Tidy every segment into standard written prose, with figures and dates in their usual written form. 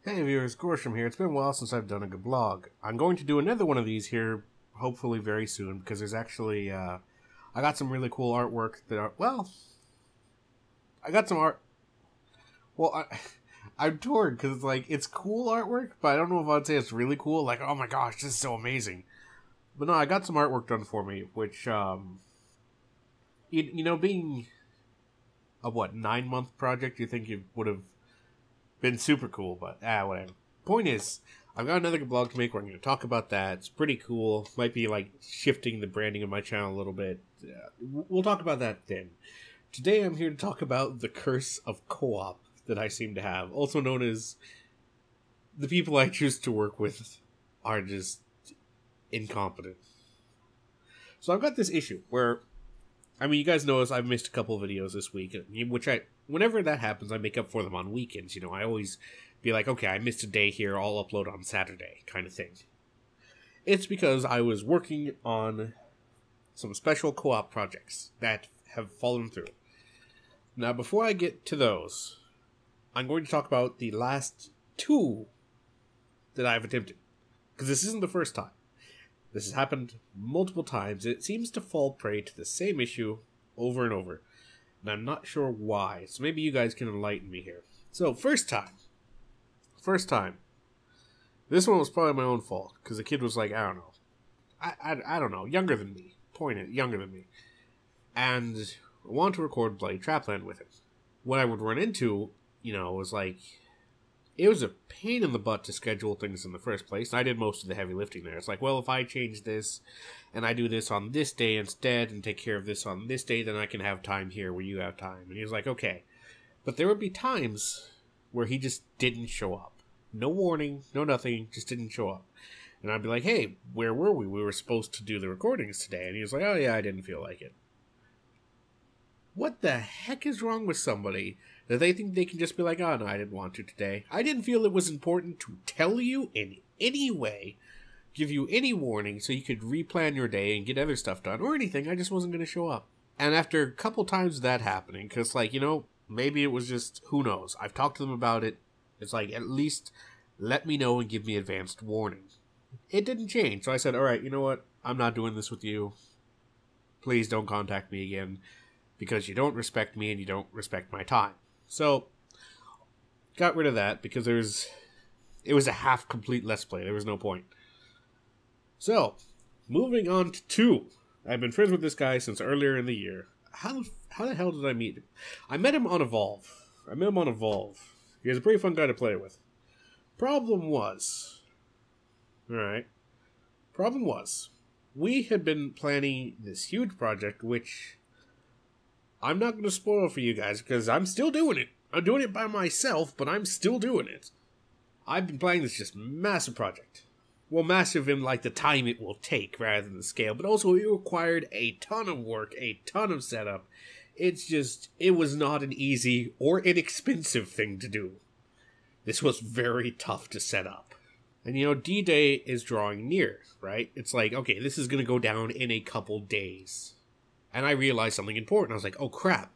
Hey viewers, Gorshum here. It's been a while since I've done a good blog. I'm going to do another one of these here, hopefully very soon, because there's actually, I got some really cool artwork that are, well, I got some art, well, I'm torn, because it's like, it's cool artwork, but I don't know if I'd say it's really cool, like, oh my gosh, this is so amazing. But no, I got some artwork done for me, which, you know, being a, 9-month project, you think it would have been super cool, but whatever. Point is, I've got another blog to make where I'm going to talk about that. It's pretty cool. Might be like shifting the branding of my channel a little bit. We'll talk about that then. Today I'm here to talk about the curse of co-op that I seem to have, also known as the people I choose to work with are just incompetent. So I've got this issue where, I mean, you guys notice I've missed a couple videos this week, which whenever that happens, I make up for them on weekends. You know, I always be like, okay, I missed a day here, I'll upload on Saturday, kind of thing. It's because I was working on some special co-op projects that have fallen through. Now, before I get to those, I'm going to talk about the last two that I've attempted. Because this isn't the first time. This has happened multiple times. It seems to fall prey to the same issue over and over. And I'm not sure why. So maybe you guys can enlighten me here. So, first time. This one was probably my own fault. Because the kid was like, I don't know. I don't know. Younger than me. Younger than me. And I wanted to record Bloody Trapland with him. What I would run into, you know, was like, it was a pain in the butt to schedule things in the first place. And I did most of the heavy lifting there. It's like, well, if I change this and I do this on this day instead and take care of this on this day, then I can have time here where you have time. And he was like, okay. But there would be times where he just didn't show up. No warning, no nothing, just didn't show up. And I'd be like, hey, where were we? We were supposed to do the recordings today. And he was like, oh yeah, I didn't feel like it. What the heck is wrong with somebody that they think they can just be like, oh, no, I didn't want to today. I didn't feel it was important to tell you in any way, give you any warning so you could replan your day and get other stuff done or anything. I just wasn't going to show up. And after a couple times of that happening, because, like, you know, maybe it was just, who knows. I've talked to them about it. It's like, at least let me know and give me advanced warning. It didn't change. So I said, all right, you know what? I'm not doing this with you. Please don't contact me again because you don't respect me and you don't respect my time. So, got rid of that because it was a half-complete Let's Play. There was no point. So, moving on to 2. I've been friends with this guy since earlier in the year. How the hell did I meet him? I met him on Evolve. He was a pretty fun guy to play with. Problem was, we had been planning this huge project, which I'm not going to spoil for you guys, because I'm still doing it. I'm doing it by myself, but I'm still doing it. I've been planning this just massive project. Well, massive in, like, the time it will take, rather than the scale, but also it required a ton of work, a ton of setup. It was not an easy or inexpensive thing to do. This was very tough to set up. And, you know, D-Day is drawing near, right? It's like, okay, this is going to go down in a couple days. And I realized something important. I was like, oh crap,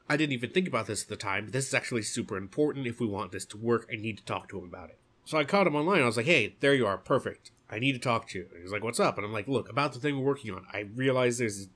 I didn't even think about this at the time, but this is actually super important. If we want this to work, I need to talk to him about it. So I caught him online. I was like, hey, there you are, perfect. I need to talk to you. And he's like, what's up? And I'm like, look, about the thing we're working on, I realize there's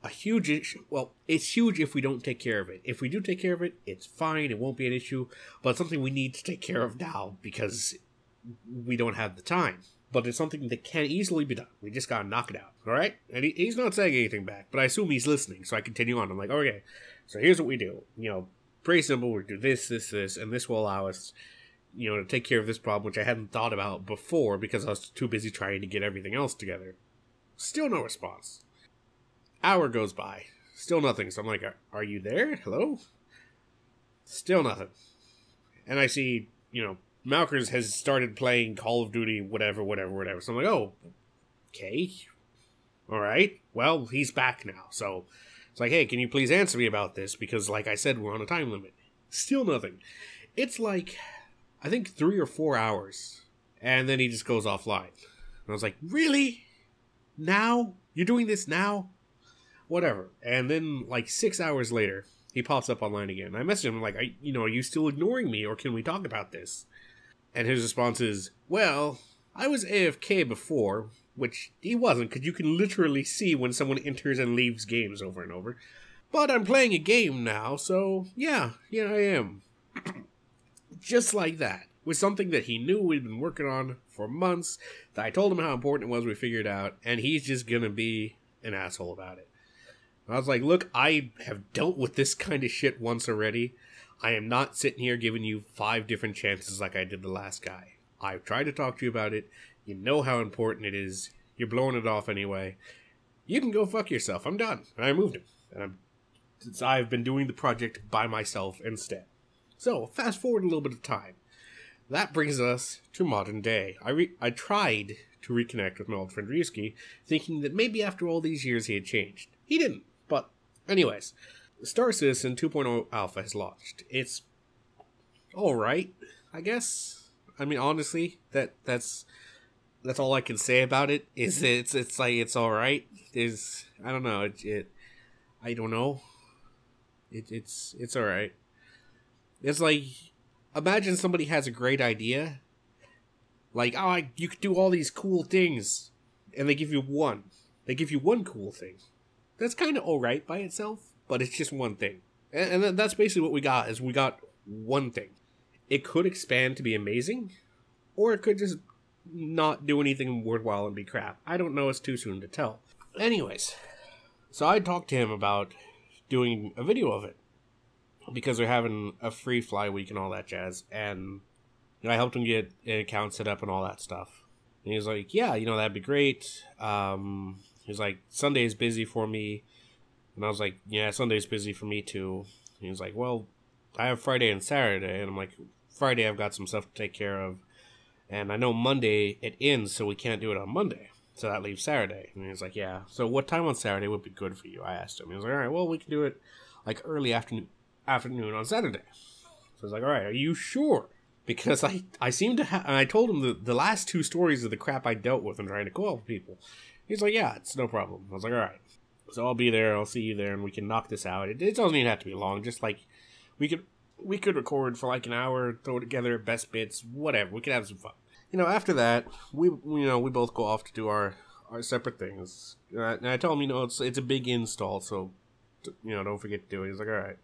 a huge issue. Well, it's huge if we don't take care of it. If we do take care of it, it's fine, it won't be an issue, but it's something we need to take care of now because we don't have the time. But it's something that can easily be done. We just gotta knock it out, alright? And he's not saying anything back, but I assume he's listening, so I continue on. I'm like, okay, so here's what we do. You know, pretty simple, we do this, and this will allow us, you know, to take care of this problem, which I hadn't thought about before because I was too busy trying to get everything else together. Still no response. Hour goes by. Still nothing. So I'm like, are you there? Hello? Still nothing. And I see, you know, Malkers has started playing Call of Duty, whatever. So I'm like, oh, okay. Alright. Well, he's back now. So it's like, hey, can you please answer me about this? Because, like I said, we're on a time limit. Still nothing. It's like, I think 3 or 4 hours. And then he just goes offline. And I was like, really? Now? You're doing this now? Whatever. And then, like, 6 hours later, he pops up online again. I messaged him, like, are you still ignoring me, or can we talk about this? And his response is, well, I was AFK before, which he wasn't, because you can literally see when someone enters and leaves games over and over. But I'm playing a game now, so yeah, I am. Just like that. With something that he knew we'd been working on for months, that I told him how important it was, we figured out, and he's just gonna be an asshole about it. I was like, look, I have dealt with this kind of shit once already. I am not sitting here giving you 5 different chances like I did the last guy. I've tried to talk to you about it. You know how important it is. You're blowing it off anyway. You can go fuck yourself. I'm done. And I moved him. And I've been doing the project by myself instead. So, fast forward a little bit of time. That brings us to modern day. I tried to reconnect with my old friend Ryusuke, thinking that maybe after all these years he had changed. He didn't. But, anyways, Star Citizen 2.0 Alpha has launched. It's alright, I guess. I mean, honestly, that's all I can say about it. Is it's like it's alright. I don't know. I don't know. It's alright. It's like, imagine somebody has a great idea. Like, you could do all these cool things, and they give you one. They give you one cool thing. That's kind of alright by itself, but it's just one thing. And that's basically what we got, is we got one thing. It could expand to be amazing, or it could just not do anything worthwhile and be crap. I don't know, it's too soon to tell. Anyways, so I talked to him about doing a video of it, because they're having a free fly week and all that jazz, and I helped him get an account set up and all that stuff. And he was like, yeah, that'd be great. He was like, Sunday's busy for me. And I was like, yeah, Sunday's busy for me too. And he was like, well, I have Friday and Saturday. And I'm like, Friday I've got some stuff to take care of. And I know Monday it ends, so we can't do it on Monday. So that leaves Saturday. And he was like, yeah. So what time on Saturday would be good for you? I asked him. He was like, all right, well, we can do it like early afternoon on Saturday. So I was like, all right, are you sure? Because I seem to have, and I told him the last 2 stories of the crap I dealt with and trying to call people. He's like, yeah, it's no problem. I was like, all right. So I'll be there, I'll see you there, and we can knock this out. It doesn't even have to be long, just like, we could record for like an hour, throw together best bits, whatever, we could have some fun. After that, we both go off to do our separate things. And I told him, it's a big install, so, don't forget to do it. He's like, all right.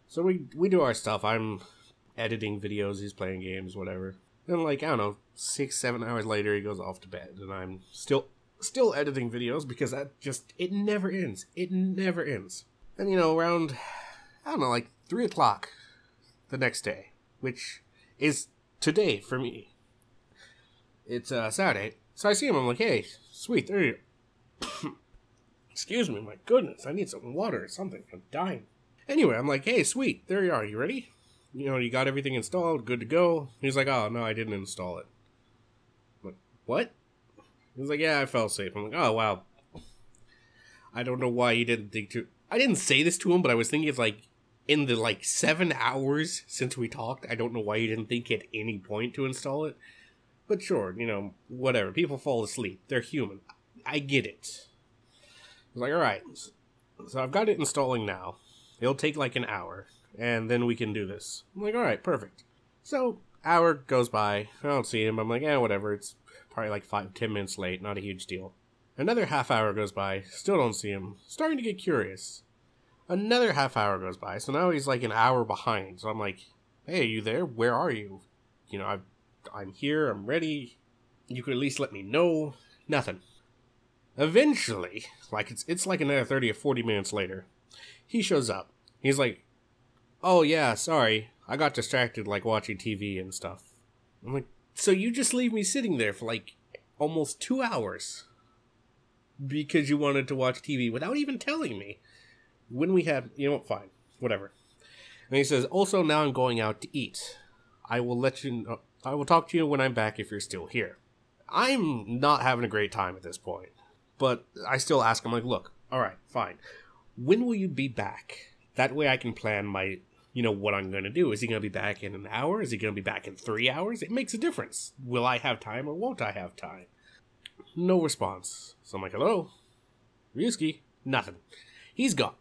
So we do our stuff. I'm editing videos, he's playing games, whatever. Then, like, I don't know, 6-7 hours later, he goes off to bed, and I'm still editing videos, because it never ends. It never ends. And, around, I don't know, like 3 o'clock the next day, which is today for me. It's Saturday. So I see him, I'm like, hey, sweet, there you go. Excuse me, my goodness, I need some water or something. I'm dying. Anyway, I'm like, hey, sweet, there you are, you ready? You got everything installed, good to go. He's like, oh, no, I didn't install it. I'm like, what? He's like, yeah, I fell asleep. I'm like, oh, wow. I don't know why you didn't think to... I didn't say this to him, but I was thinking it's like, in the 7 hours since we talked, I don't know why you didn't think at any point to install it. But sure, whatever. People fall asleep. They're human. I get it. I was like, alright. So I've got it installing now. It'll take like an hour, and then we can do this. I'm like, alright, perfect. So, hour goes by, I don't see him, I'm like, whatever, it's probably like 5-10 minutes late, not a huge deal. Another half hour goes by, still don't see him, starting to get curious. Another half hour goes by, so now he's like an hour behind, so I'm like, hey, are you there? Where are you? I'm here, I'm ready, you could at least let me know. Nothing. Eventually, like it's like another 30 or 40 minutes later, he shows up. He's like, oh yeah, sorry, I got distracted like watching TV and stuff. I'm like, so you just leave me sitting there for like almost 2 hours because you wanted to watch TV without even telling me when we had, fine, whatever. And he says, also now I'm going out to eat. I will talk to you when I'm back if you're still here. I'm not having a great time at this point, but I still ask him, like, look, alright, fine. When will you be back? That way I can plan my, what I'm going to do. Is he going to be back in an hour? Is he going to be back in 3 hours? It makes a difference. Will I have time or won't I have time? No response. So I'm like, hello? Ryusuke? Nothing. He's gone.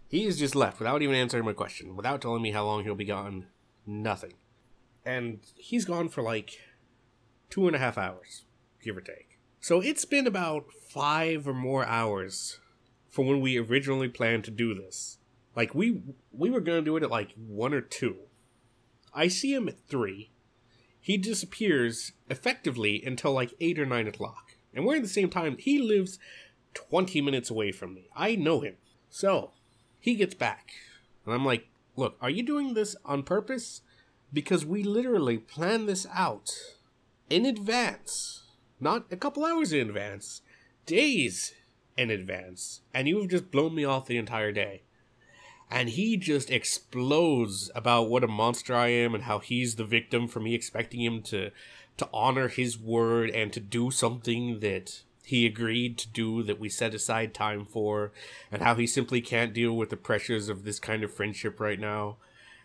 He's just left without even answering my question, without telling me how long he'll be gone. Nothing. And he's gone for like 2.5 hours, give or take. So it's been about 5 or more hours from when we originally planned to do this. Like, we were going to do it at like 1 or 2. I see him at 3. He disappears effectively until like 8 or 9 o'clock. And we're in the same time. He lives 20 minutes away from me. I know him. So, he gets back. And I'm like, look, are you doing this on purpose? Because we literally planned this out in advance. Not a couple hours in advance. Days in advance. And you have just blown me off the entire day. And he just explodes about what a monster I am and how he's the victim for me expecting him to honor his word and to do something that he agreed to do, that we set aside time for, and how he simply can't deal with the pressures of this kind of friendship right now.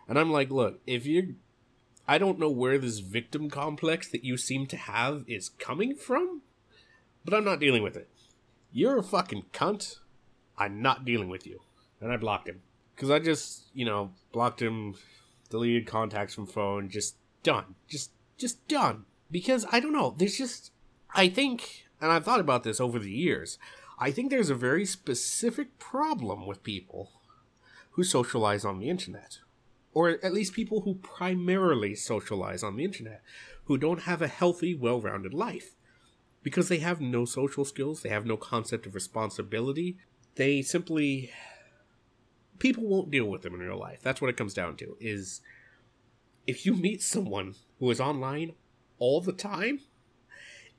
And I'm like, look, I don't know where this victim complex that you seem to have is coming from, but I'm not dealing with it. You're a fucking cunt. I'm not dealing with you. And I blocked him. Because I just, blocked him, deleted contacts from phone, just done. Just done. Because, I don't know, I think, and I've thought about this over the years, I think there's a very specific problem with people who socialize on the internet. Or at least people who primarily socialize on the internet, who don't have a healthy, well-rounded life. Because they have no social skills, they have no concept of responsibility, they simply... People won't deal with them in real life. That's what it comes down to, is if you meet someone who is online all the time,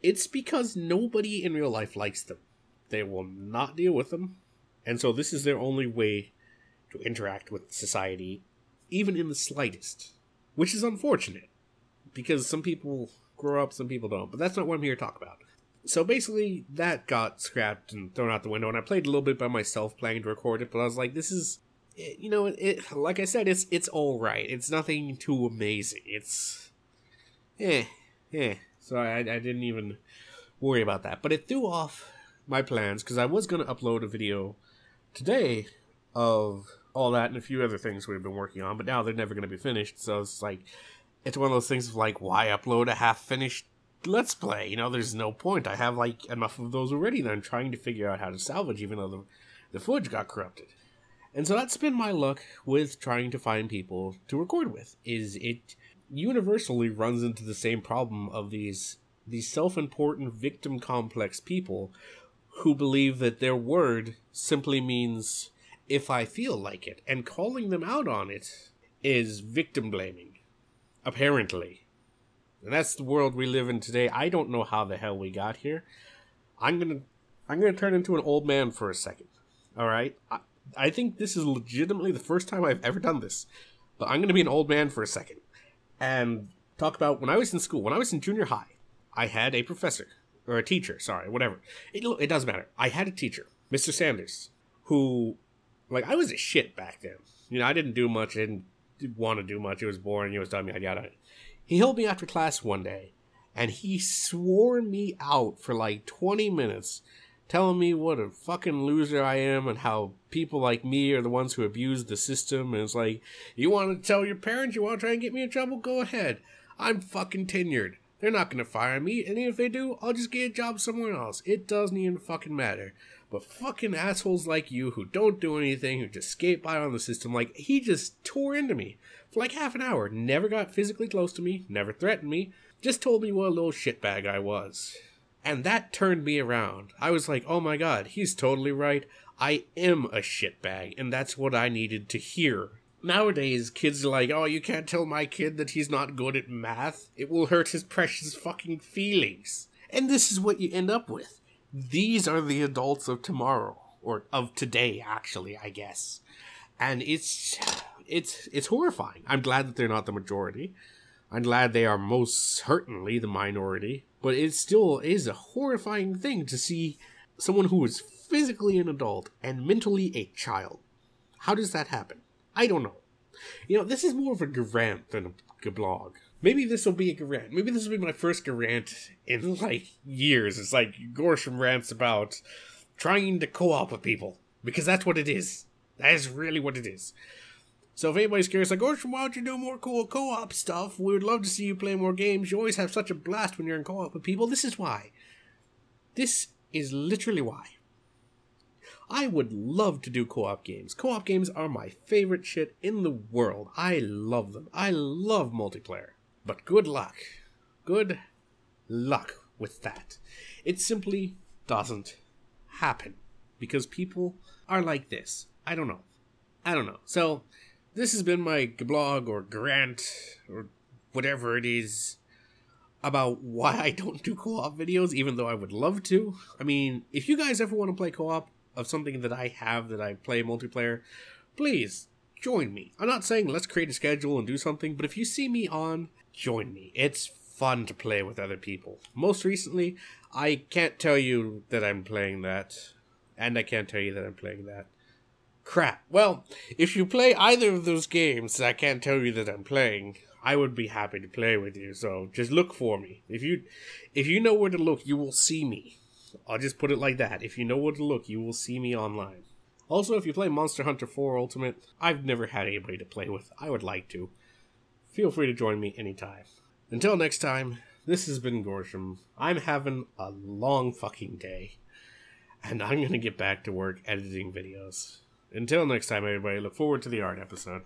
it's because nobody in real life likes them. They will not deal with them. And so this is their only way to interact with society, even in the slightest. Which is unfortunate, because some people grow up, some people don't. But that's not what I'm here to talk about. So basically, that got scrapped and thrown out the window, and I played a little bit by myself, planning to record it, but I was like, this is... like I said, it's alright. It's nothing too amazing. It's... So I didn't even worry about that. But it threw off my plans, because I was going to upload a video today of all that and a few other things we've been working on, but now they're never going to be finished, so it's like... It's one of those things of like, why upload a half-finished Let's Play? There's no point. I have, like, enough of those already that I'm trying to figure out how to salvage, even though the footage got corrupted. And so that's been my luck with trying to find people to record with, is it universally runs into the same problem of these self-important victim complex people who believe that their word simply means if I feel like it, and calling them out on it is victim blaming, apparently. And that's the world we live in today. I don't know how the hell we got here. I'm gonna turn into an old man for a second. Alright? I think this is legitimately the first time I've ever done this. But I'm gonna be an old man for a second. And talk about when I was in school, when I was in junior high, I had a professor. Or a teacher, sorry, whatever. It doesn't matter. I had a teacher, Mr. Sanders, who, like, I was a shit back then. I didn't do much, I didn't want to do much, it was boring, it was dumb, yada yada. He held me after class one day, and he swore me out for like 20 minutes, telling me what a fucking loser I am, and how people like me are the ones who abuse the system, and it's like, you want to tell your parents, you want to try and get me in trouble, go ahead. I'm fucking tenured. They're not going to fire me, and if they do, I'll just get a job somewhere else. It doesn't even fucking matter. But fucking assholes like you who don't do anything, who just skate by on the system, like, he just tore into me for like half an hour. Never got physically close to me, never threatened me, just told me what a little shitbag I was. And that turned me around. I was like, oh my god, he's totally right. I am a shitbag, and that's what I needed to hear. Nowadays, kids are like, oh, you can't tell my kid that he's not good at math. It will hurt his precious fucking feelings. And this is what you end up with. These are the adults of tomorrow. Or of today, actually, I guess. And it's horrifying. I'm glad that they're not the majority. I'm glad they are most certainly the minority. But it still is a horrifying thing to see someone who is physically an adult and mentally a child. How does that happen? I don't know. This is more of a G-Rant than a blog. Maybe this will be a G-Rant. Maybe this will be my first G-Rant in, like, years. It's like Gorshum rants about trying to co-op with people. Because that's what it is. That is really what it is. So if anybody's curious, like, Gorshum, why don't you do more cool co-op stuff? We would love to see you play more games. You always have such a blast when you're in co-op with people. This is why. This is literally why. I would love to do co-op games. Co-op games are my favorite shit in the world. I love them. I love multiplayer. But good luck. Good luck with that. It simply doesn't happen. Because people are like this. I don't know. So, this has been my blog or G-Rant or whatever it is about why I don't do co-op videos, even though I would love to. I mean, if you guys ever want to play co-op of something that I have that I play multiplayer, please join me. I'm not saying let's create a schedule and do something, but if you see me on, join me. It's fun to play with other people. Most recently, I can't tell you that I'm playing that, and I can't tell you that I'm playing that. Crap. Well, if you play either of those games that I can't tell you that I'm playing, I would be happy to play with you, so just look for me. If you know where to look, you will see me. I'll just put it like that. If you know where to look, you will see me online. Also, if you play Monster Hunter 4 Ultimate, I've never had anybody to play with. I would like to. Feel free to join me anytime. Until next time, this has been Gorshum. I'm having a long fucking day, and I'm gonna get back to work editing videos. Until next time, everybody, look forward to the art episode.